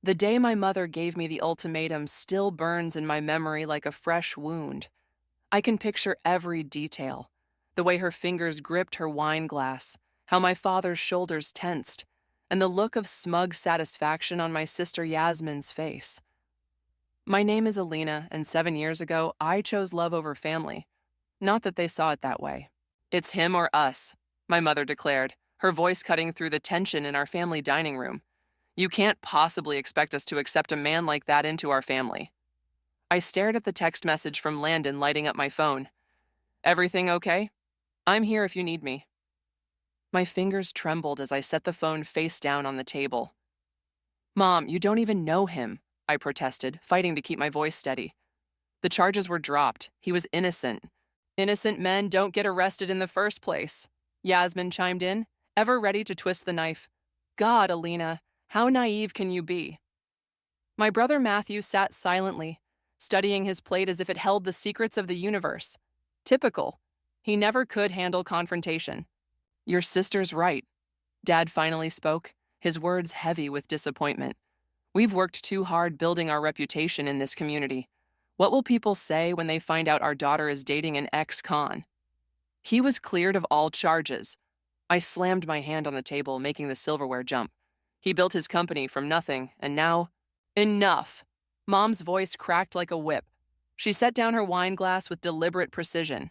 The day my mother gave me the ultimatum still burns in my memory like a fresh wound. I can picture every detail: the way her fingers gripped her wine glass, how my father's shoulders tensed, and the look of smug satisfaction on my sister Yasmin's face. My name is Alina, and 7 years ago, I chose love over family. Not that they saw it that way. It's him or us, my mother declared, her voice cutting through the tension in our family dining room. You can't possibly expect us to accept a man like that into our family. I stared at the text message from Landon lighting up my phone. Everything okay? I'm here if you need me. My fingers trembled as I set the phone face down on the table. Mom, you don't even know him, I protested, fighting to keep my voice steady. The charges were dropped. He was innocent. Innocent men don't get arrested in the first place, Yasmin chimed in, ever ready to twist the knife. God, Alina, how naive can you be? My brother Matthew sat silently, studying his plate as if it held the secrets of the universe. Typical. He never could handle confrontation. Your sister's right, Dad finally spoke, his words heavy with disappointment. We've worked too hard building our reputation in this community. What will people say when they find out our daughter is dating an ex-con? He was cleared of all charges. I slammed my hand on the table, making the silverware jump. He built his company from nothing, and now... Enough! Mom's voice cracked like a whip. She set down her wine glass with deliberate precision.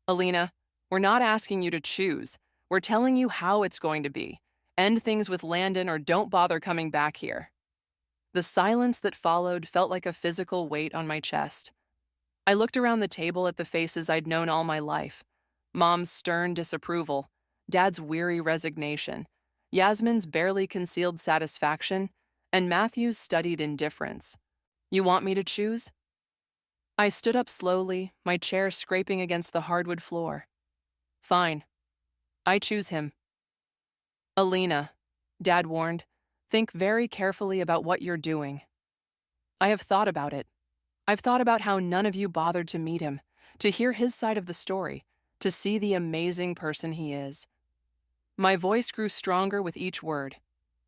Alina, we're not asking you to choose. We're telling you how it's going to be. End things with Landon or don't bother coming back here. The silence that followed felt like a physical weight on my chest. I looked around the table at the faces I'd known all my life. Mom's stern disapproval, Dad's weary resignation, Yasmin's barely concealed satisfaction, and Matthew's studied indifference. You want me to choose? I stood up slowly, my chair scraping against the hardwood floor. Fine. I choose him. Alina, Dad warned, think very carefully about what you're doing. I have thought about it. I've thought about how none of you bothered to meet him, to hear his side of the story, to see the amazing person he is. My voice grew stronger with each word.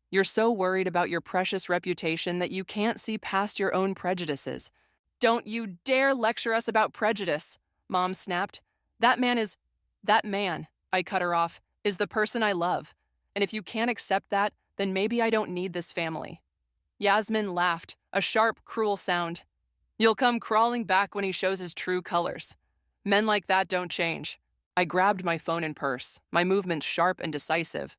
You're so worried about your precious reputation that you can't see past your own prejudices. Don't you dare lecture us about prejudice, Mom snapped. That man, I cut her off, is the person I love. And if you can't accept that, then maybe I don't need this family. Yasmin laughed, a sharp, cruel sound. You'll come crawling back when he shows his true colors. Men like that don't change. I grabbed my phone and purse, my movements sharp and decisive.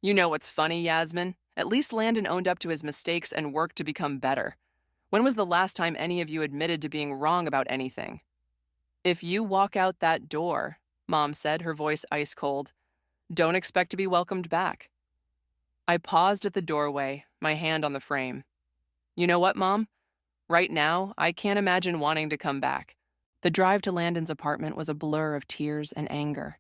You know what's funny, Yasmin? At least Landon owned up to his mistakes and worked to become better. When was the last time any of you admitted to being wrong about anything? If you walk out that door, Mom said, her voice ice cold, don't expect to be welcomed back. I paused at the doorway, my hand on the frame. You know what, Mom? Right now, I can't imagine wanting to come back. The drive to Landon's apartment was a blur of tears and anger.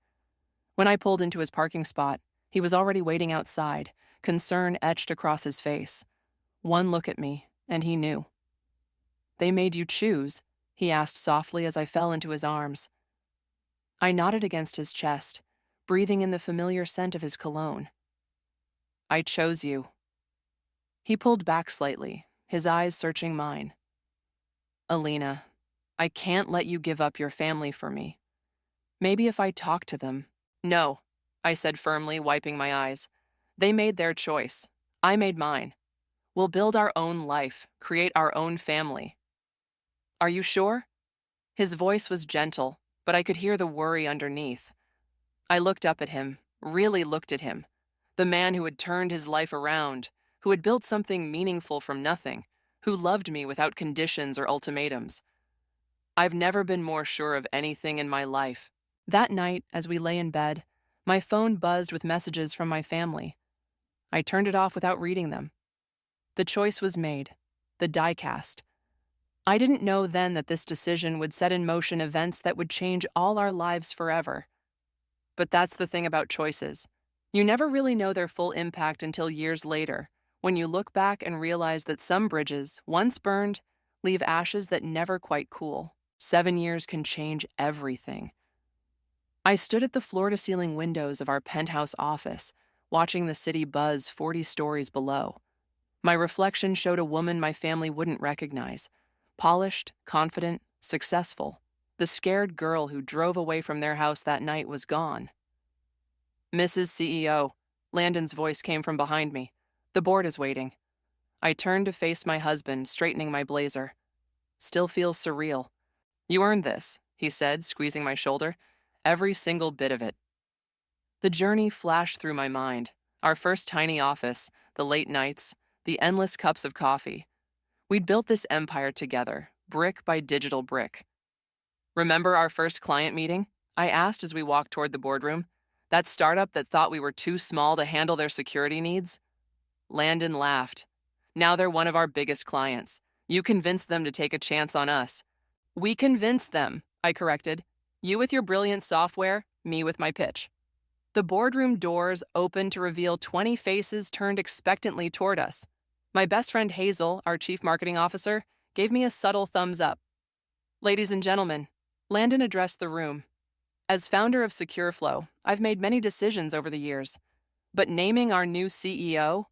When I pulled into his parking spot, he was already waiting outside, concern etched across his face. One look at me, and he knew. They made you choose, he asked softly as I fell into his arms. I nodded against his chest, breathing in the familiar scent of his cologne. I chose you. He pulled back slightly, his eyes searching mine. Alina, I can't let you give up your family for me. Maybe if I talk to them. No, I said firmly, wiping my eyes. They made their choice. I made mine. We'll build our own life, create our own family. Are you sure? His voice was gentle, but I could hear the worry underneath. I looked up at him, really looked at him. The man who had turned his life around, who had built something meaningful from nothing, who loved me without conditions or ultimatums. I've never been more sure of anything in my life. That night, as we lay in bed, my phone buzzed with messages from my family. I turned it off without reading them. The choice was made. The die cast. I didn't know then that this decision would set in motion events that would change all our lives forever. But that's the thing about choices. You never really know their full impact until years later, when you look back and realize that some bridges, once burned, leave ashes that never quite cool. 7 years can change everything. I stood at the floor-to-ceiling windows of our penthouse office, watching the city buzz 40 stories below. My reflection showed a woman my family wouldn't recognize. Polished, confident, successful. The scared girl who drove away from their house that night was gone. "Mrs. CEO," Landon's voice came from behind me. "The board is waiting." I turned to face my husband, straightening my blazer. "Still feels surreal." "You earned this," he said, squeezing my shoulder. "Every single bit of it." The journey flashed through my mind. Our first tiny office, the late nights, the endless cups of coffee. We'd built this empire together, brick by digital brick. "Remember our first client meeting?" I asked as we walked toward the boardroom. "That startup that thought we were too small to handle their security needs?" Landon laughed. "Now they're one of our biggest clients. You convinced them to take a chance on us." "We convinced them," I corrected. "You with your brilliant software, me with my pitch." The boardroom doors opened to reveal 20 faces turned expectantly toward us. My best friend Hazel, our chief marketing officer, gave me a subtle thumbs up. "Ladies and gentlemen," Landon addressed the room. "As founder of SecureFlow, I've made many decisions over the years. But naming our new CEO?"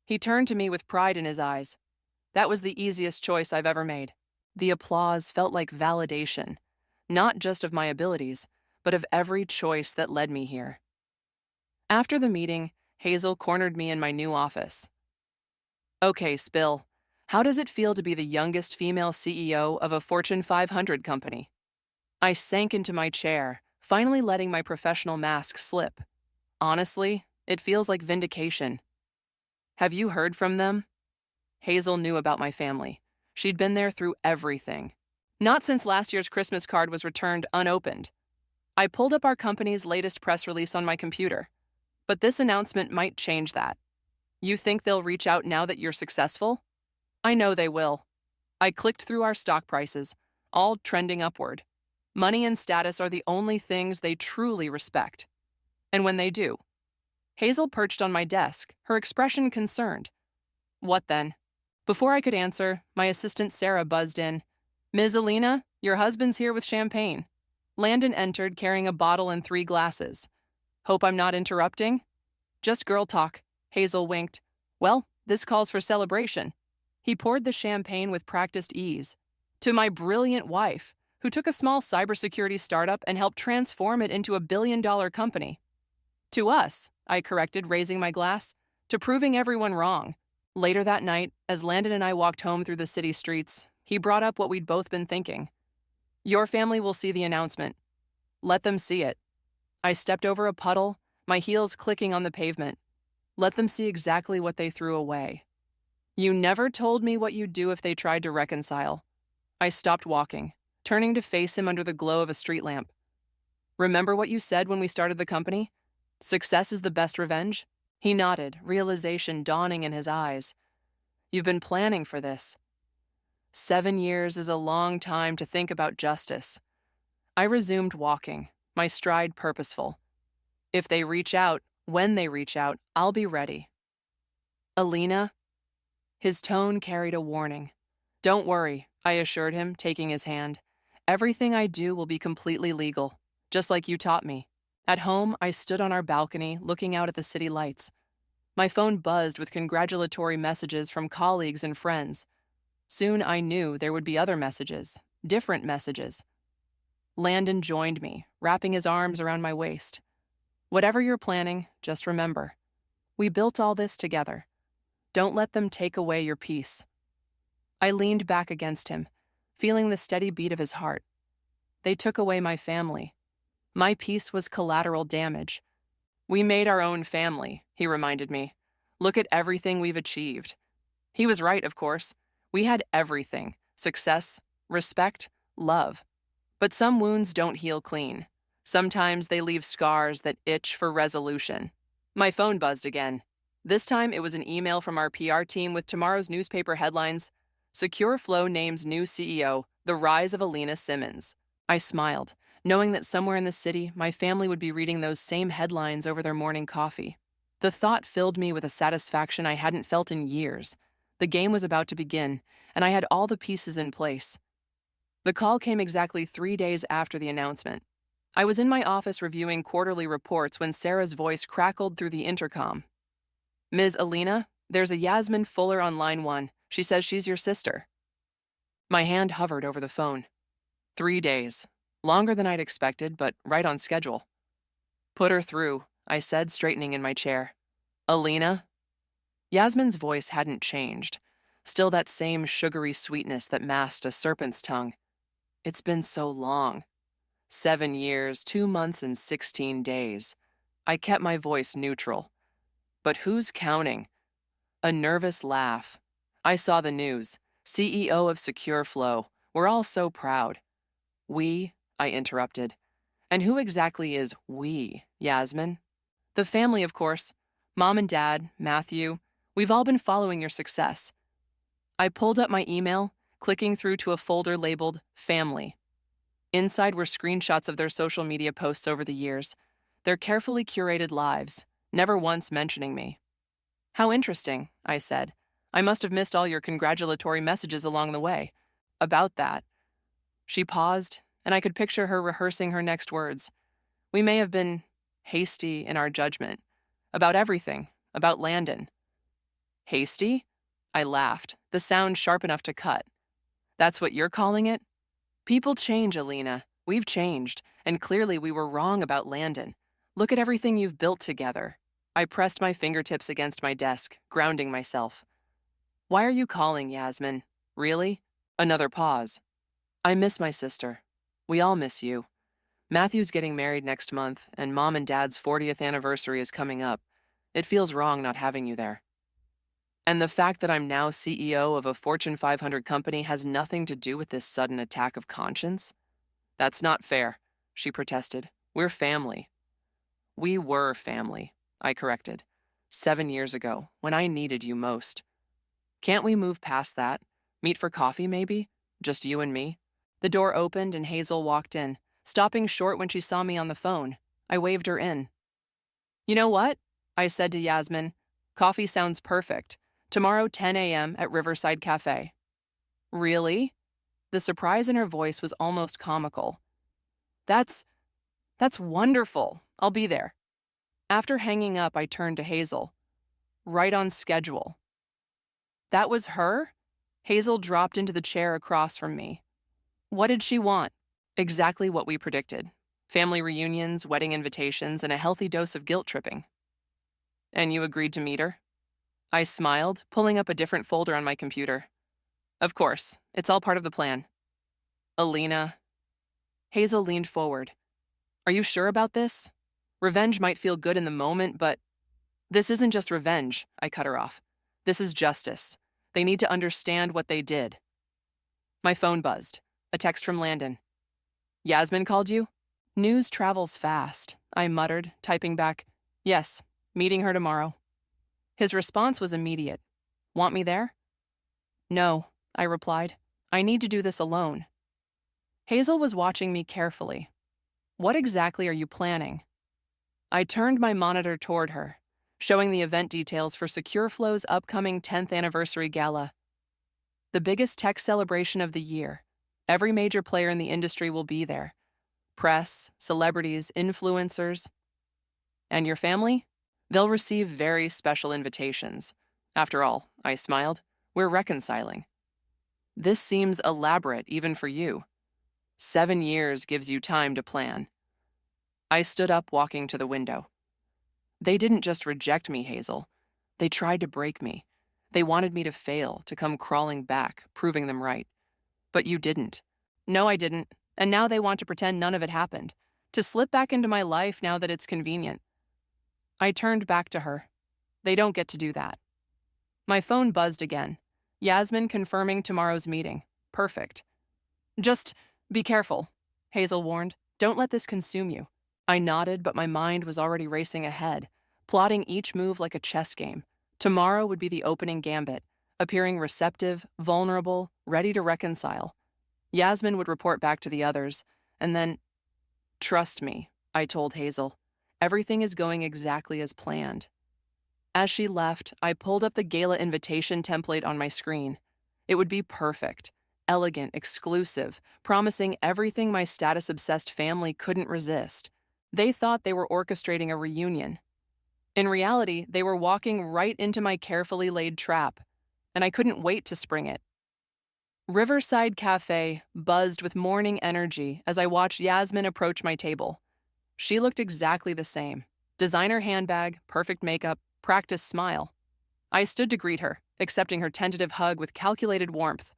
He turned to me with pride in his eyes. "That was the easiest choice I've ever made." The applause felt like validation, not just of my abilities, but of every choice that led me here. After the meeting, Hazel cornered me in my new office. "Okay, Spill, how does it feel to be the youngest female CEO of a Fortune 500 company?" I sank into my chair, finally letting my professional mask slip. "Honestly, it feels like vindication." "Have you heard from them?" Hazel knew about my family. She'd been there through everything. "Not since last year's Christmas card was returned unopened." I pulled up our company's latest press release on my computer. "But this announcement might change that." "You think they'll reach out now that you're successful?" "I know they will." I clicked through our stock prices, all trending upward. Money and status are the only things they truly respect. And when they do. Hazel perched on my desk, her expression concerned. "What then?" Before I could answer, my assistant Sarah buzzed in. "Ms. Alina, your husband's here with champagne." Landon entered carrying a bottle and 3 glasses. "Hope I'm not interrupting?" "Just girl talk," Hazel winked. "Well, this calls for celebration." He poured the champagne with practiced ease. "To my brilliant wife, who took a small cybersecurity startup and helped transform it into a billion-dollar company." "To us," I corrected, raising my glass, "to proving everyone wrong." Later that night, as Landon and I walked home through the city streets, he brought up what we'd both been thinking. "Your family will see the announcement. Let them see it." I stepped over a puddle, my heels clicking on the pavement. Let them see exactly what they threw away. "You never told me what you'd do if they tried to reconcile." I stopped walking, turning to face him under the glow of a street lamp. "Remember what you said when we started the company? Success is the best revenge?" He nodded, realization dawning in his eyes. "You've been planning for this." 7 years is a long time to think about justice. I resumed walking, my stride purposeful. "If they reach out, when they reach out, I'll be ready." "Alina?" His tone carried a warning. "Don't worry," I assured him, taking his hand. "Everything I do will be completely legal, just like you taught me." At home, I stood on our balcony, looking out at the city lights. My phone buzzed with congratulatory messages from colleagues and friends. Soon I knew there would be other messages, different messages. Landon joined me, wrapping his arms around my waist. "Whatever you're planning, just remember, we built all this together. Don't let them take away your peace." I leaned back against him, feeling the steady beat of his heart. "They took away my family. My peace was collateral damage." "We made our own family," he reminded me. "Look at everything we've achieved." He was right, of course. We had everything: success, respect, love. But some wounds don't heal clean. Sometimes they leave scars that itch for resolution. My phone buzzed again. This time it was an email from our PR team with tomorrow's newspaper headlines. "SecureFlow names new CEO, the rise of Alina Simmons." I smiled, knowing that somewhere in the city, my family would be reading those same headlines over their morning coffee. The thought filled me with a satisfaction I hadn't felt in years. The game was about to begin, and I had all the pieces in place. The call came exactly 3 days after the announcement. I was in my office reviewing quarterly reports when Sarah's voice crackled through the intercom. "Ms. Alina, There's a Yasmin Fuller on line 1. She says she's your sister. My hand hovered over the phone. 3 days. Longer than I'd expected, but right on schedule. Put her through, I said, straightening in my chair. Alina? Yasmin's voice hadn't changed. Still that same sugary sweetness that masked a serpent's tongue. It's been so long. 7 years, 2 months, and 16 days. I kept my voice neutral. But who's counting? A nervous laugh. I saw the news. CEO of Secure Flow. We're all so proud. We? I interrupted. And who exactly is we, Yasmin? The family, of course. Mom and Dad, Matthew. We've all been following your success. I pulled up my email, clicking through to a folder labeled Family. Inside were screenshots of their social media posts over the years, their carefully curated lives, never once mentioning me. How interesting, I said. I must have missed all your congratulatory messages along the way. About that. She paused, and I could picture her rehearsing her next words. We may have been hasty in our judgment. About everything. About Landon. Hasty? I laughed, the sound sharp enough to cut. That's what you're calling it? People change, Alina. We've changed, and clearly we were wrong about Landon. Look at everything you've built together. I pressed my fingertips against my desk, grounding myself. Why are you calling, Yasmin? Really? Another pause. I miss my sister. We all miss you. Matthew's getting married next month, and Mom and Dad's 40th anniversary is coming up. It feels wrong not having you there. And the fact that I'm now CEO of a Fortune 500 company has nothing to do with this sudden attack of conscience? That's not fair, she protested. We're family. We were family, I corrected. 7 years ago, when I needed you most. Can't we move past that? Meet for coffee, maybe? Just you and me? The door opened and Hazel walked in, stopping short when she saw me on the phone. I waved her in. You know what? I said to Yasmin. Coffee sounds perfect. Tomorrow, 10 a.m. at Riverside Cafe. Really? The surprise in her voice was almost comical. That's wonderful. I'll be there. After hanging up, I turned to Hazel. Right on schedule. That was her? Hazel dropped into the chair across from me. What did she want? Exactly what we predicted. Family reunions, wedding invitations, and a healthy dose of guilt tripping. And you agreed to meet her? I smiled, pulling up a different folder on my computer. Of course, it's all part of the plan. Alina. Hazel leaned forward. Are you sure about this? Revenge might feel good in the moment, but this isn't just revenge, I cut her off. This is justice. They need to understand what they did. My phone buzzed. A text from Landon. Yasmin called you? News travels fast, I muttered, typing back, yes, meeting her tomorrow. His response was immediate. Want me there? No, I replied. I need to do this alone. Hazel was watching me carefully. What exactly are you planning? I turned my monitor toward her, showing the event details for SecureFlow's upcoming 10th anniversary gala. The biggest tech celebration of the year. Every major player in the industry will be there. Press, celebrities, influencers. And your family? They'll receive very special invitations. After all, I smiled, we're reconciling. This seems elaborate even for you. 7 years gives you time to plan. I stood up, walking to the window. They didn't just reject me, Hazel. They tried to break me. They wanted me to fail, to come crawling back, proving them right. But you didn't. No, I didn't. And now they want to pretend none of it happened, to slip back into my life now that it's convenient. I turned back to her. They don't get to do that. My phone buzzed again. Yasmin confirming tomorrow's meeting. Perfect. Just be careful, Hazel warned. Don't let this consume you. I nodded, but my mind was already racing ahead, plotting each move like a chess game. Tomorrow would be the opening gambit, appearing receptive, vulnerable, ready to reconcile. Yasmin would report back to the others, and then, trust me, I told Hazel. Everything is going exactly as planned. As she left, I pulled up the gala invitation template on my screen. It would be perfect, elegant, exclusive, promising everything my status-obsessed family couldn't resist. They thought they were orchestrating a reunion. In reality, they were walking right into my carefully laid trap, and I couldn't wait to spring it. Riverside Cafe buzzed with morning energy as I watched Yasmin approach my table. She looked exactly the same. Designer handbag, perfect makeup, practiced smile. I stood to greet her, accepting her tentative hug with calculated warmth.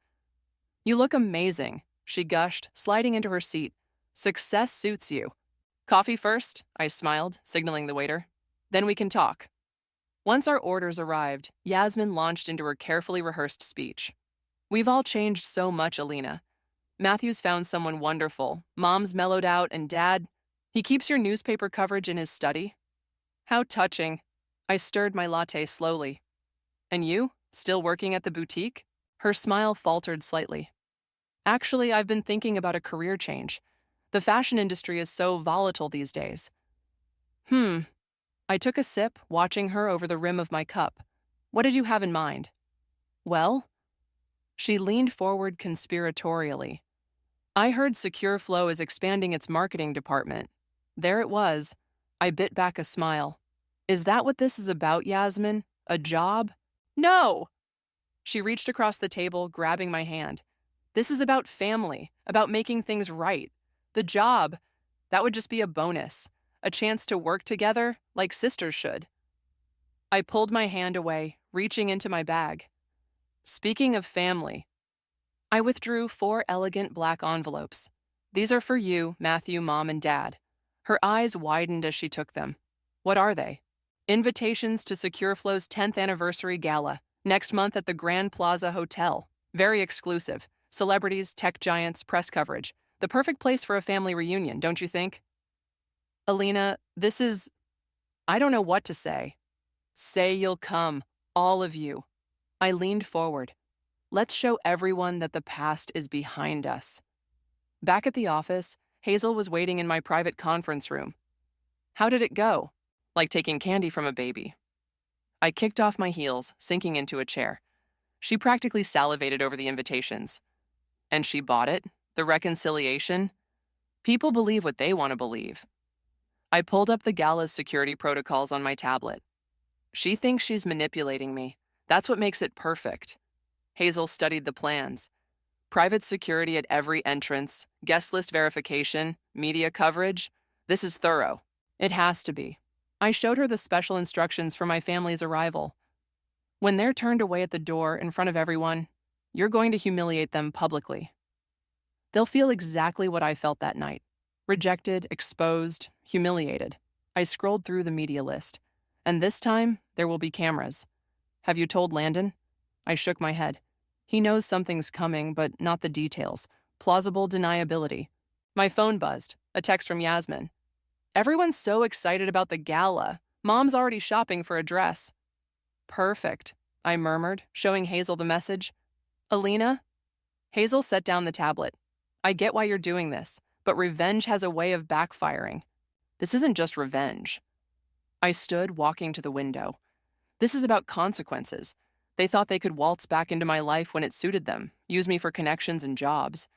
"You look amazing," she gushed, sliding into her seat. "Success suits you." "Coffee first," I smiled, signaling the waiter. "Then we can talk." Once our orders arrived, Yasmin launched into her carefully rehearsed speech. "We've all changed so much, Alina. Matthew's found someone wonderful. Mom's mellowed out, and Dad, he keeps your newspaper coverage in his study." "How touching." I stirred my latte slowly. "And you? Still working at the boutique?" Her smile faltered slightly. "Actually, I've been thinking about a career change. The fashion industry is so volatile these days." I took a sip, watching her over the rim of my cup. "What did you have in mind?" "Well," she leaned forward conspiratorially. "I heard Secure Flow is expanding its marketing department." There it was. I bit back a smile. "Is that what this is about, Yasmin? A job?" "No!" She reached across the table, grabbing my hand. "This is about family, about making things right. The job, that would just be a bonus, a chance to work together like sisters should." I pulled my hand away, reaching into my bag. "Speaking of family," I withdrew 4 elegant black envelopes. "These are for you, Matthew, Mom, and Dad." Her eyes widened as she took them. "What are they?" "Invitations to SecureFlow's 10th anniversary gala, next month at the Grand Plaza Hotel. Very exclusive. Celebrities, tech giants, press coverage. The perfect place for a family reunion, don't you think?" "Alina, this is... I don't know what to say." "Say you'll come, all of you." I leaned forward. "Let's show everyone that the past is behind us." Back at the office, Hazel was waiting in my private conference room. "How did it go?" "Like taking candy from a baby." I kicked off my heels, sinking into a chair. She practically salivated over the invitations. "And she bought it? The reconciliation?" "People believe what they want to believe." I pulled up the gala's security protocols on my tablet. "She thinks she's manipulating me. That's what makes it perfect." Hazel studied the plans. "Private security at every entrance, guest list verification, media coverage. This is thorough." "It has to be." I showed her the special instructions for my family's arrival. "When they're turned away at the door in front of everyone, you're going to humiliate them publicly. They'll feel exactly what I felt that night. Rejected, exposed, humiliated." I scrolled through the media list. "And this time, there will be cameras." "Have you told Landon?" I shook my head. "He knows something's coming, but not the details. Plausible deniability." My phone buzzed, a text from Yasmin. "Everyone's so excited about the gala. Mom's already shopping for a dress." "Perfect," I murmured, showing Hazel the message. "Alina?" Hazel set down the tablet. "I get why you're doing this, but revenge has a way of backfiring. This isn't just revenge." I stood, walking to the window. "This is about consequences. They thought they could waltz back into my life when it suited them, use me for connections and jobs.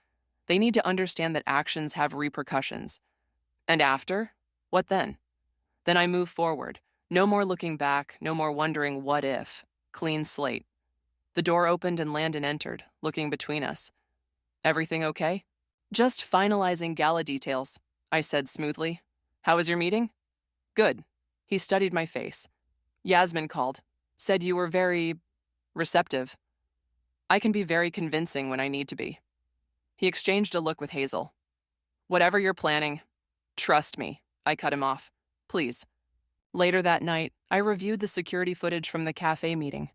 They need to understand that actions have repercussions. And after? What then? Then I move forward. No more looking back, no more wondering what if. Clean slate." The door opened and Landon entered, looking between us. "Everything okay?" "Just finalizing gala details," I said smoothly. "How was your meeting?" "Good." He studied my face. "Yasmin called. Said you were very receptive." "I can be very convincing when I need to be." He exchanged a look with Hazel. "Whatever you're planning, trust me," I cut him off. "Please." Later that night, I reviewed the security footage from the cafe meeting.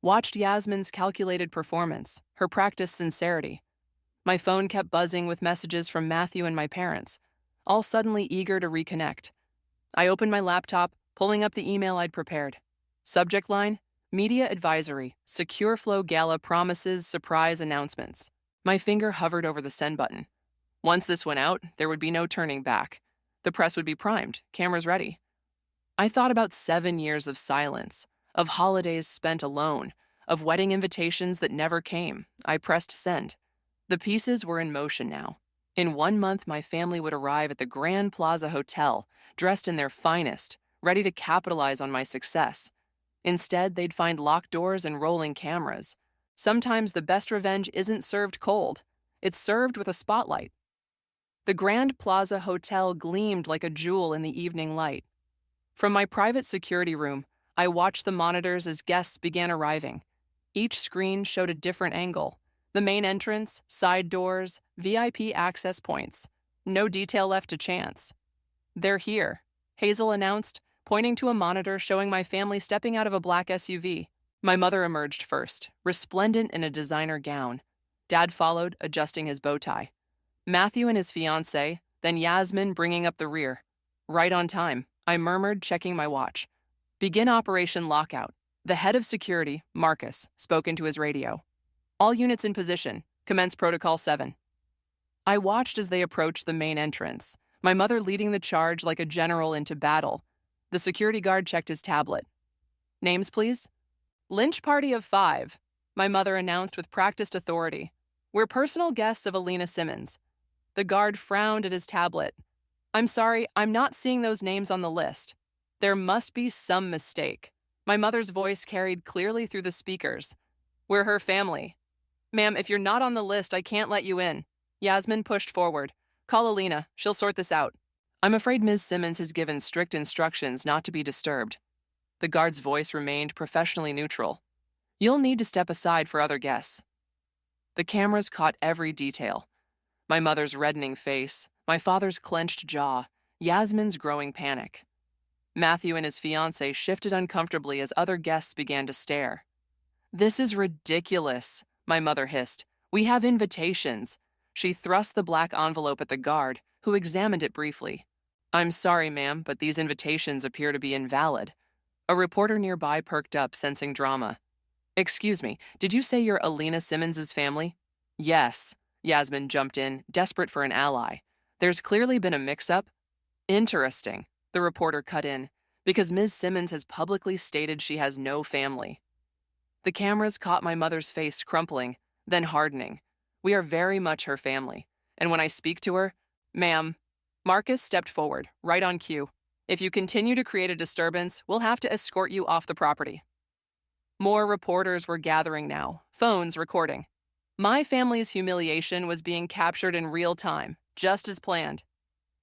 Watched Yasmin's calculated performance, her practiced sincerity. My phone kept buzzing with messages from Matthew and my parents, all suddenly eager to reconnect. I opened my laptop, pulling up the email I'd prepared. Subject line: Media Advisory, Secure Flow Gala Promises Surprise Announcements. My finger hovered over the send button. Once this went out, there would be no turning back. The press would be primed, cameras ready. I thought about 7 years of silence, of holidays spent alone, of wedding invitations that never came. I pressed send. The pieces were in motion now. In 1 month, my family would arrive at the Grand Plaza Hotel, dressed in their finest, ready to capitalize on my success. Instead, they'd find locked doors and rolling cameras. Sometimes the best revenge isn't served cold, it's served with a spotlight. The Grand Plaza Hotel gleamed like a jewel in the evening light. From my private security room, I watched the monitors as guests began arriving. Each screen showed a different angle: the main entrance, side doors, VIP access points. No detail left to chance. "They're here," Hazel announced, pointing to a monitor showing my family stepping out of a black SUV. My mother emerged first, resplendent in a designer gown. Dad followed, adjusting his bow tie. Matthew and his fiancée, then Yasmin bringing up the rear. "Right on time," I murmured, checking my watch. "Begin Operation Lockout." The head of security, Marcus, spoke into his radio. "All units in position. Commence Protocol 7. I watched as they approached the main entrance, my mother leading the charge like a general into battle. The security guard checked his tablet. "Names, please?" "Lynch party of 5, my mother announced with practiced authority. "We're personal guests of Alina Simmons." The guard frowned at his tablet. "I'm sorry, I'm not seeing those names on the list. There must be some mistake." My mother's voice carried clearly through the speakers. "We're her family." "Ma'am, if you're not on the list, I can't let you in." Yasmin pushed forward. "Call Alina, she'll sort this out." "I'm afraid Ms. Simmons has given strict instructions not to be disturbed." The guard's voice remained professionally neutral. "You'll need to step aside for other guests." The cameras caught every detail: my mother's reddening face, my father's clenched jaw, Yasmin's growing panic. Matthew and his fiancée shifted uncomfortably as other guests began to stare. "This is ridiculous," my mother hissed. "We have invitations." She thrust the black envelope at the guard, who examined it briefly. "I'm sorry, ma'am, but these invitations appear to be invalid." A reporter nearby perked up, sensing drama. "Excuse me, did you say you're Alina Simmons's family?" "Yes." Yasmin jumped in, desperate for an ally. "There's clearly been a mix-up." "Interesting," the reporter cut in, "because Ms. Simmons has publicly stated she has no family." The cameras caught my mother's face crumpling, then hardening. "We are very much her family, and when I speak to her—" "Ma'am." Marcus stepped forward, right on cue. "If you continue to create a disturbance, we'll have to escort you off the property." More reporters were gathering now, phones recording. My family's humiliation was being captured in real time, just as planned.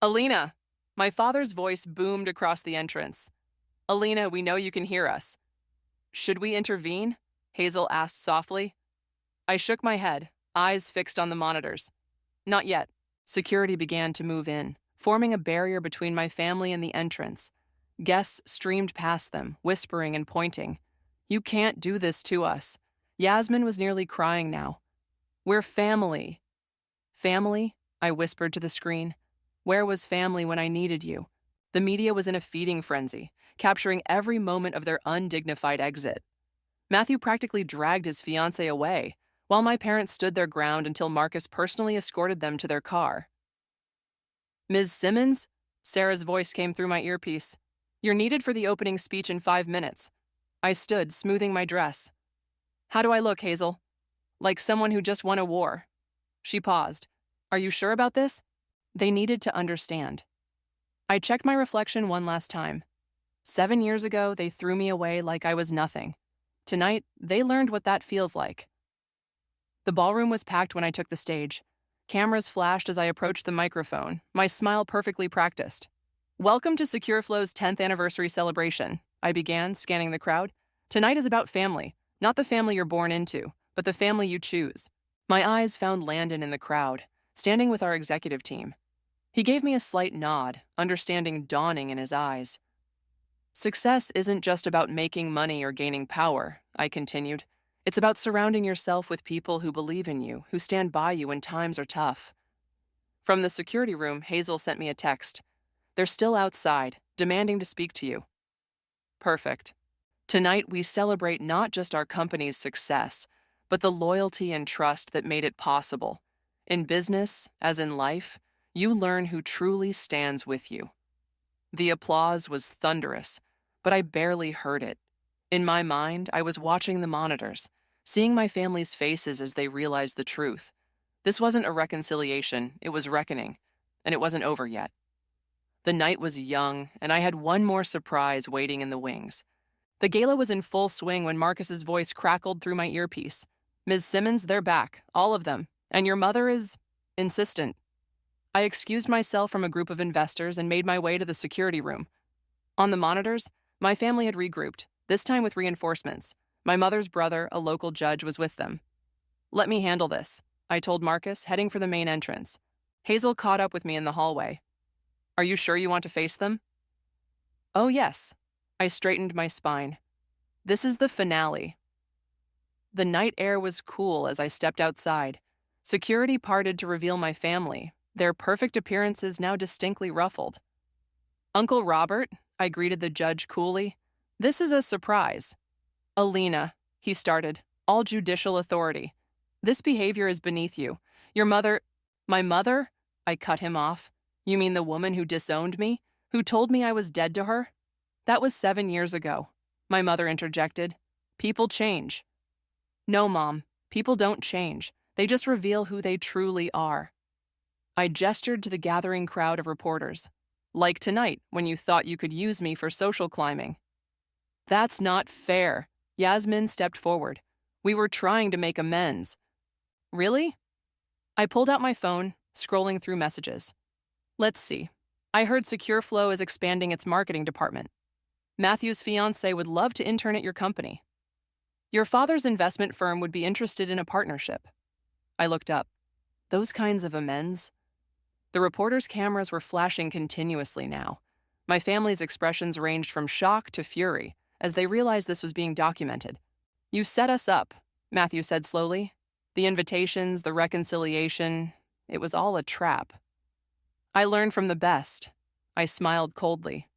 "Alina!" My father's voice boomed across the entrance. "Alina, we know you can hear us." "Should we intervene?" Hazel asked softly. I shook my head, eyes fixed on the monitors. "Not yet." Security began to move in, forming a barrier between my family and the entrance. Guests streamed past them, whispering and pointing. "You can't do this to us." Yasmin was nearly crying now. "We're family." "Family?" I whispered to the screen. Where was family when I needed you? The media was in a feeding frenzy, capturing every moment of their undignified exit. Matthew practically dragged his fiancée away, while my parents stood their ground until Marcus personally escorted them to their car. "Ms. Simmons?" Sarah's voice came through my earpiece. "You're needed for the opening speech in 5 minutes." I stood, smoothing my dress. "How do I look, Hazel?" "Like someone who just won a war." She paused. "Are you sure about this?" They needed to understand. I checked my reflection one last time. 7 years ago, they threw me away like I was nothing. Tonight, they learned what that feels like. The ballroom was packed when I took the stage. Cameras flashed as I approached the microphone, my smile perfectly practiced. "Welcome to SecureFlow's 10th anniversary celebration," I began, scanning the crowd. "Tonight is about family, not the family you're born into, but the family you choose." My eyes found Landon in the crowd, standing with our executive team. He gave me a slight nod, understanding dawning in his eyes. "Success isn't just about making money or gaining power," I continued. "It's about surrounding yourself with people who believe in you, who stand by you when times are tough." From the security room, Hazel sent me a text. "They're still outside, demanding to speak to you." Perfect. Tonight, we celebrate not just our company's success, but the loyalty and trust that made it possible. In business, as in life, you learn who truly stands with you. The applause was thunderous, but I barely heard it. In my mind, I was watching the monitors, seeing my family's faces as they realized the truth. This wasn't a reconciliation, it was reckoning, and it wasn't over yet. The night was young, and I had one more surprise waiting in the wings. The gala was in full swing when Marcus's voice crackled through my earpiece. "Ms. Simmons, they're back, all of them, and your mother is insistent." I excused myself from a group of investors and made my way to the security room. On the monitors, my family had regrouped, this time with reinforcements. My mother's brother, a local judge, was with them. "Let me handle this," I told Marcus, heading for the main entrance. Hazel caught up with me in the hallway. "Are you sure you want to face them?" "Oh, yes." I straightened my spine. "This is the finale." The night air was cool as I stepped outside. Security parted to reveal my family, their perfect appearances now distinctly ruffled. "Uncle Robert," I greeted the judge coolly. "This is a surprise." "Alina," he started, all judicial authority. "This behavior is beneath you. Your mother—" "My mother?" I cut him off. "You mean the woman who disowned me? Who told me I was dead to her?" "That was 7 years ago," my mother interjected. "People change." "No, Mom, people don't change. They just reveal who they truly are." I gestured to the gathering crowd of reporters. "Like tonight, when you thought you could use me for social climbing." "That's not fair." Yasmin stepped forward. "We were trying to make amends." "Really?" I pulled out my phone, scrolling through messages. "Let's see. I heard SecureFlow is expanding its marketing department. Matthew's fiancé would love to intern at your company. Your father's investment firm would be interested in a partnership." I looked up. Those kinds of amends? The reporters' cameras were flashing continuously now. My family's expressions ranged from shock to fury as they realized this was being documented. "You set us up," Matthew said slowly. "The invitations, the reconciliation, it was all a trap." "I learned from the best." I smiled coldly.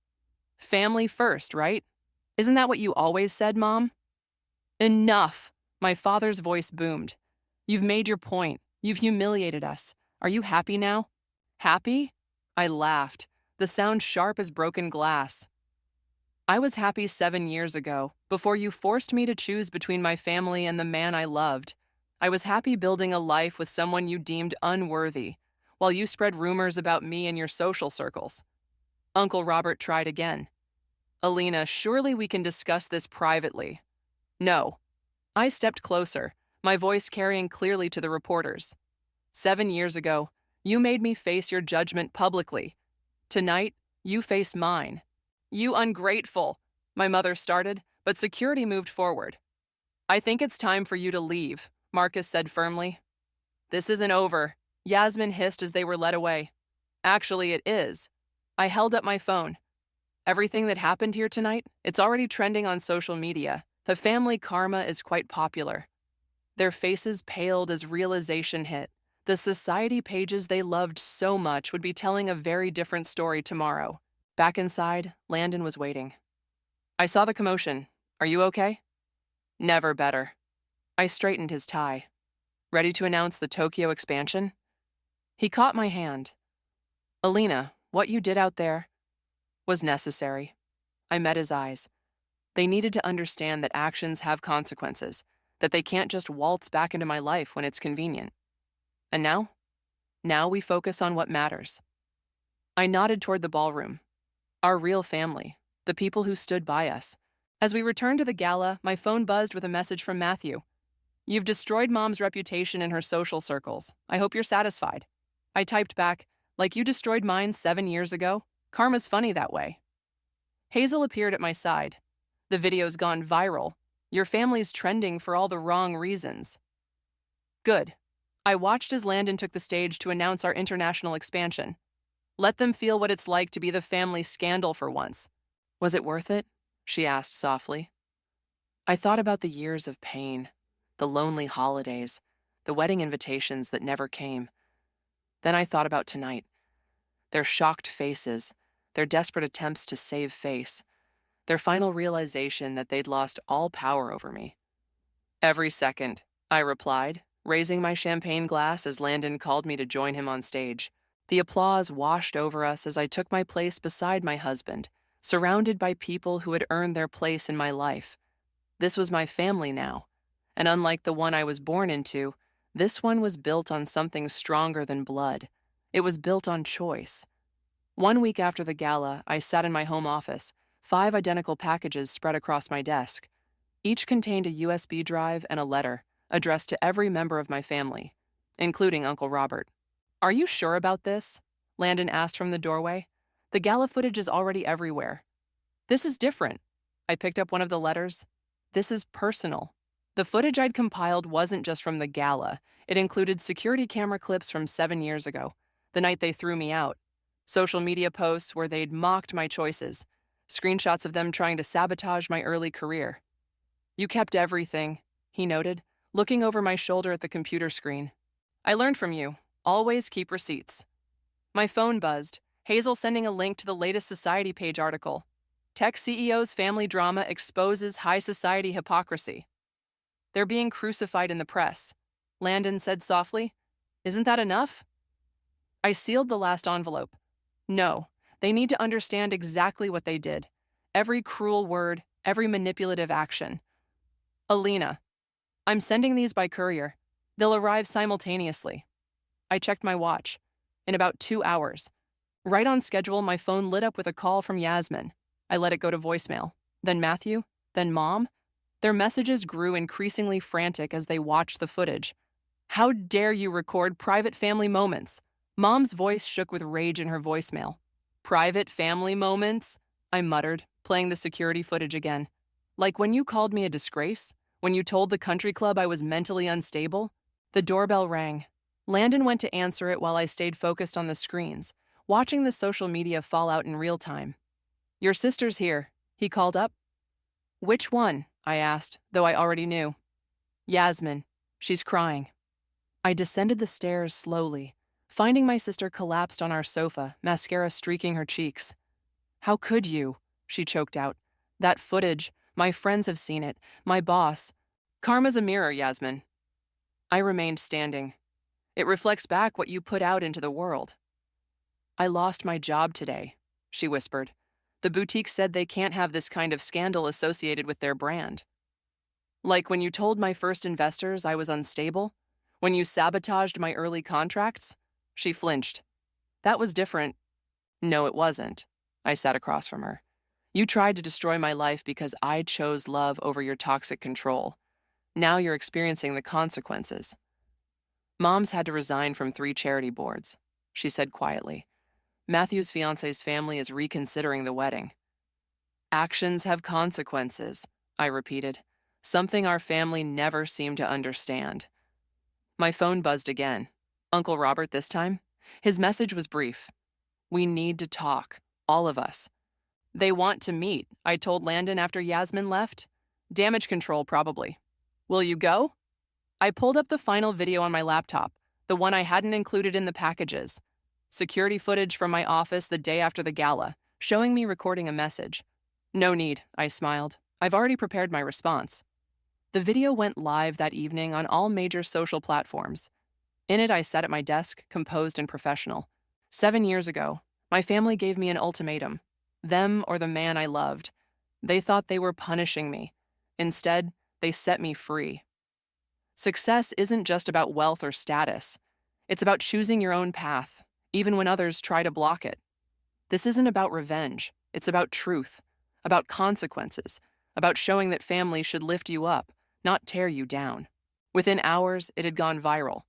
"Family first, right? Isn't that what you always said, Mom?" "Enough!" My father's voice boomed. "You've made your point. You've humiliated us. Are you happy now?" "Happy?" I laughed, the sound sharp as broken glass. "I was happy 7 years ago, before you forced me to choose between my family and the man I loved. I was happy building a life with someone you deemed unworthy, while you spread rumors about me in your social circles." Uncle Robert tried again. "Alina, surely we can discuss this privately." "No." I stepped closer, my voice carrying clearly to the reporters. 7 years ago, you made me face your judgment publicly. Tonight, you face mine." "You ungrateful," my mother started, but security moved forward. "I think it's time for you to leave," Marcus said firmly. "This isn't over," Yasmin hissed as they were led away. "Actually, it is." I held up my phone. "Everything that happened here tonight, it's already trending on social media. The family karma is quite popular." Their faces paled as realization hit. The society pages they loved so much would be telling a very different story tomorrow. Back inside, Landon was waiting. "I saw the commotion. Are you okay?" "Never better." I straightened his tie. "Ready to announce the Tokyo expansion?" He caught my hand. "Alina, what you did out there was necessary." I met his eyes. They needed to understand that actions have consequences, that they can't just waltz back into my life when it's convenient. "And now? Now we focus on what matters." I nodded toward the ballroom. Our real family, the people who stood by us. As we returned to the gala, my phone buzzed with a message from Matthew. "You've destroyed Mom's reputation in her social circles. I hope you're satisfied." I typed back, "Like you destroyed mine 7 years ago? Karma's funny that way." Hazel appeared at my side. "The video's gone viral. Your family's trending for all the wrong reasons." "Good." I watched as Landon took the stage to announce our international expansion. "Let them feel what it's like to be the family scandal for once." "Was it worth it?" she asked softly. I thought about the years of pain, the lonely holidays, the wedding invitations that never came. Then I thought about tonight. Their shocked faces, their desperate attempts to save face, their final realization that they'd lost all power over me. "Every second," I replied, raising my champagne glass as Landon called me to join him on stage. The applause washed over us as I took my place beside my husband, surrounded by people who had earned their place in my life. This was my family now, and unlike the one I was born into, this one was built on something stronger than blood. It was built on choice. 1 week after the gala, I sat in my home office, 5 identical packages spread across my desk. Each contained a USB drive and a letter addressed to every member of my family, including Uncle Robert. "Are you sure about this?" Landon asked from the doorway. "The gala footage is already everywhere." "This is different." I picked up one of the letters. "This is personal." The footage I'd compiled wasn't just from the gala. It included security camera clips from 7 years ago, the night they threw me out, social media posts where they'd mocked my choices, screenshots of them trying to sabotage my early career. "You kept everything," he noted, looking over my shoulder at the computer screen. "I learned from you. Always keep receipts." My phone buzzed, Hazel sending a link to the latest Society page article. "Tech CEO's family drama exposes high society hypocrisy." "They're being crucified in the press," Landon said softly. "Isn't that enough?" I sealed the last envelope. "No, they need to understand exactly what they did. Every cruel word, every manipulative action." "Alina, I'm sending these by courier. They'll arrive simultaneously." I checked my watch. In about 2 hours. Right on schedule, my phone lit up with a call from Yasmin. I let it go to voicemail. Then Matthew, then Mom. Their messages grew increasingly frantic as they watched the footage. "How dare you record private family moments?" Mom's voice shook with rage in her voicemail. "Private family moments?" I muttered, playing the security footage again. "Like when you called me a disgrace? When you told the country club I was mentally unstable?" The doorbell rang. Landon went to answer it while I stayed focused on the screens, watching the social media fall out in real time. "Your sister's here," he called up. "Which one?" I asked, though I already knew. "Yasmin. She's crying." I descended the stairs slowly, finding my sister collapsed on our sofa, mascara streaking her cheeks. "How could you?" she choked out. "That footage, my friends have seen it, my boss." "Karma's a mirror, Yasmin." I remained standing. "It reflects back what you put out into the world." "I lost my job today," she whispered. "The boutique said they can't have this kind of scandal associated with their brand." "Like when you told my first investors I was unstable? When you sabotaged my early contracts?" She flinched. "That was different." "No, it wasn't." I sat across from her. "You tried to destroy my life because I chose love over your toxic control. Now you're experiencing the consequences." "Mom's had to resign from 3 charity boards," she said quietly. "Matthew's fiance's family is reconsidering the wedding." "Actions have consequences," I repeated, something our family never seemed to understand. My phone buzzed again. Uncle Robert this time. His message was brief. "We need to talk, all of us." "They want to meet," I told Landon after Yasmin left. "Damage control, probably." "Will you go?" I pulled up the final video on my laptop, the one I hadn't included in the packages. Security footage from my office the day after the gala, showing me recording a message. "No need," I smiled. "I've already prepared my response." The video went live that evening on all major social platforms. In it, I sat at my desk, composed and professional. 7 years ago, my family gave me an ultimatum. Them or the man I loved. They thought they were punishing me. Instead, they set me free. Success isn't just about wealth or status. It's about choosing your own path, even when others try to block it. This isn't about revenge. It's about truth, about consequences, about showing that family should lift you up, not tear you down. Within hours, it had gone viral.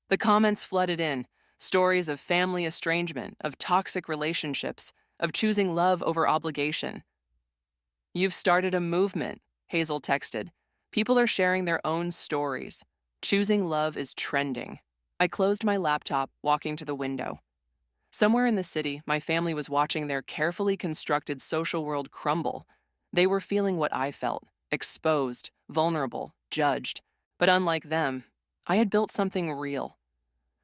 The comments flooded in, stories of family estrangement, of toxic relationships, of choosing love over obligation. "You've started a movement," Hazel texted. "People are sharing their own stories. Choosing love is trending." I closed my laptop, walking to the window. Somewhere in the city, my family was watching their carefully constructed social world crumble. They were feeling what I felt, exposed, vulnerable, judged. But unlike them, I had built something real.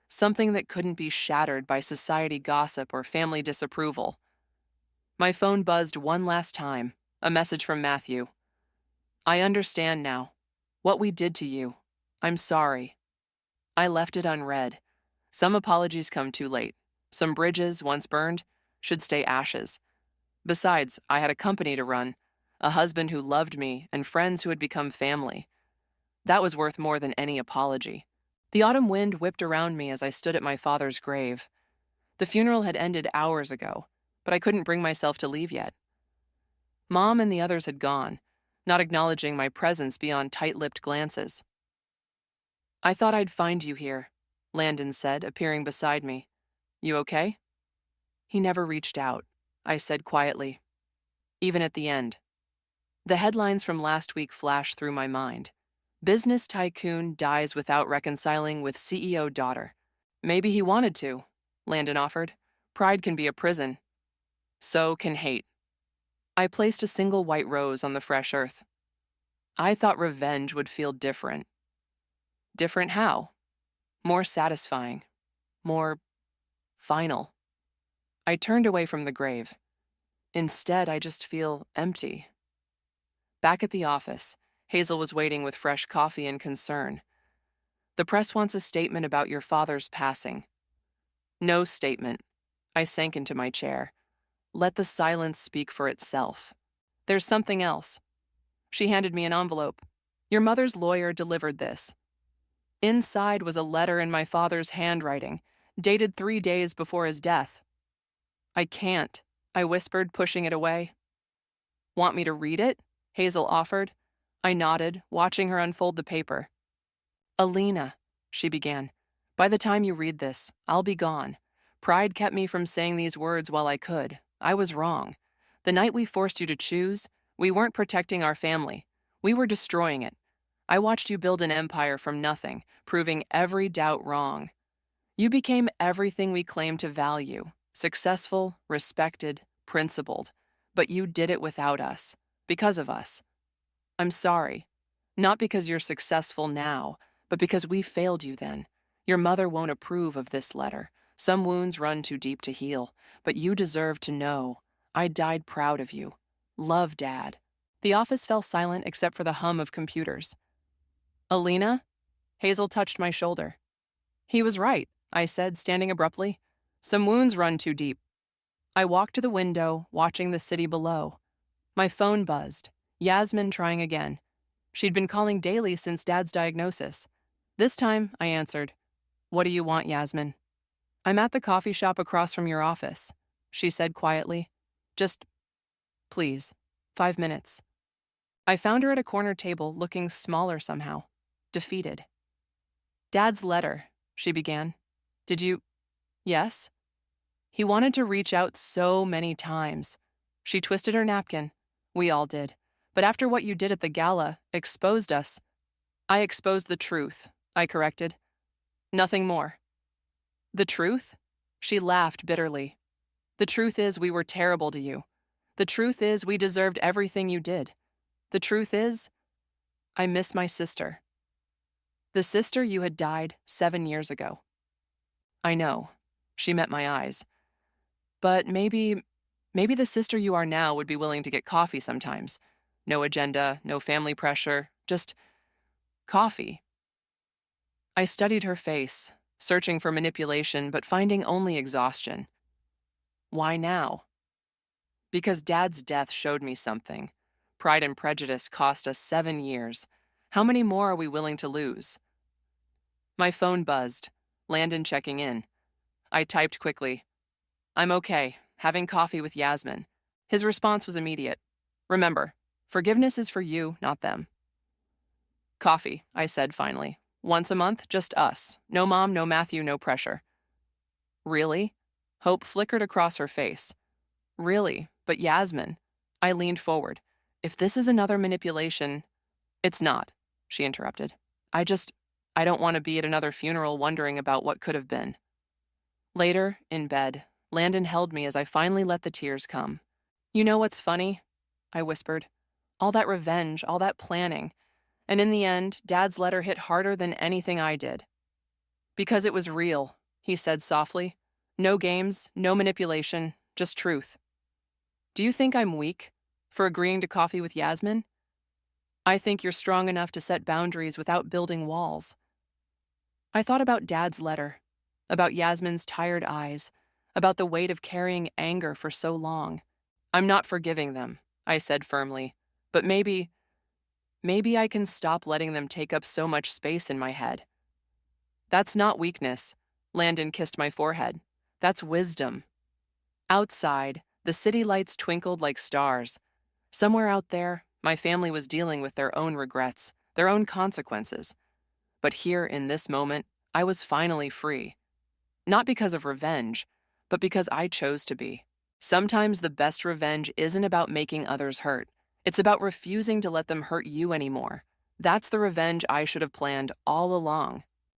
Something that couldn't be shattered by society gossip or family disapproval. My phone buzzed one last time, a message from Matthew. "I understand now. What we did to you. I'm sorry." I left it unread. Some apologies come too late. Some bridges, once burned, should stay ashes. Besides, I had a company to run, a husband who loved me, and friends who had become family. That was worth more than any apology. The autumn wind whipped around me as I stood at my father's grave. The funeral had ended hours ago, but I couldn't bring myself to leave yet. Mom and the others had gone, not acknowledging my presence beyond tight-lipped glances. "I thought I'd find you here," Landon said, appearing beside me. "You okay?" "He never reached out," I said quietly. Even at the end. The headlines from last week flashed through my mind. Business tycoon dies without reconciling with CEO daughter. "Maybe he wanted to," Landon offered. "Pride can be a prison. So can hate." I placed a single white rose on the fresh earth. I thought revenge would feel different. Different how? More satisfying. More final. I turned away from the grave. Instead, I just feel empty. Back at the office, Hazel was waiting with fresh coffee and concern. "The press wants a statement about your father's passing." "No statement." I sank into my chair. Let the silence speak for itself. "There's something else." She handed me an envelope. "Your mother's lawyer delivered this." Inside was a letter in my father's handwriting, dated 3 days before his death. "I can't," I whispered, pushing it away. "Want me to read it?" Hazel offered. I nodded, watching her unfold the paper. "Alina," she began, "by the time you read this, I'll be gone. Pride kept me from saying these words while I could. I was wrong. The night we forced you to choose, we weren't protecting our family. We were destroying it. I watched you build an empire from nothing, proving every doubt wrong. You became everything we claimed to value: successful, respected, principled. But you did it without us, because of us. I'm sorry. Not because you're successful now, but because we failed you then. Your mother won't approve of this letter. Some wounds run too deep to heal, but you deserve to know. I died proud of you. Love, Dad." The office fell silent except for the hum of computers. "Alina?" Hazel touched my shoulder. "He was right," I said, standing abruptly. "Some wounds run too deep." I walked to the window, watching the city below. My phone buzzed. Yasmin trying again. She'd been calling daily since Dad's diagnosis. This time, I answered. "What do you want, Yasmin?" "I'm at the coffee shop across from your office," she said quietly. "Just, please, 5 minutes." I found her at a corner table, looking smaller somehow, defeated. "Dad's letter," she began. "Did you—" "Yes?" "He wanted to reach out so many times." She twisted her napkin. "We all did. But after what you did at the gala, exposed us." "I exposed the truth," I corrected. "Nothing more." "The truth?" She laughed bitterly. "The truth is we were terrible to you. The truth is we deserved everything you did. The truth is, I miss my sister. The sister you had died 7 years ago." "I know." She met my eyes. "But maybe the sister you are now would be willing to get coffee sometimes. No agenda, no family pressure, just coffee." I studied her face, searching for manipulation but finding only exhaustion. "Why now?" "Because Dad's death showed me something. Pride and Prejudice cost us 7 years. How many more are we willing to lose?" My phone buzzed. Landon checking in. I typed quickly. "I'm okay, having coffee with Yasmin." His response was immediate. "Remember, forgiveness is for you, not them." "Coffee," I said finally. "Once a month, just us. No Mom, no Matthew, no pressure." "Really?" Hope flickered across her face. "Really, but Yasmin." I leaned forward. "If this is another manipulation—" "It's not," she interrupted. I don't want to be at another funeral wondering about what could have been." Later, in bed, Landon held me as I finally let the tears come. "You know what's funny?" I whispered. "All that revenge, all that planning. And in the end, Dad's letter hit harder than anything I did." "Because it was real," he said softly. "No games, no manipulation, just truth." "Do you think I'm weak for agreeing to coffee with Yasmin?" "I think you're strong enough to set boundaries without building walls." I thought about Dad's letter, about Yasmin's tired eyes, about the weight of carrying anger for so long. "I'm not forgiving them," I said firmly, "but maybe I can stop letting them take up so much space in my head." "That's not weakness." Landon kissed my forehead. "That's wisdom." Outside, The city lights twinkled like stars. Somewhere out there, my family was dealing with their own regrets, their own consequences. But here, in this moment, I was finally free. Not because of revenge, but because I chose to be. Sometimes the best revenge isn't about making others hurt. It's about refusing to let them hurt you anymore. That's the revenge I should have planned all along.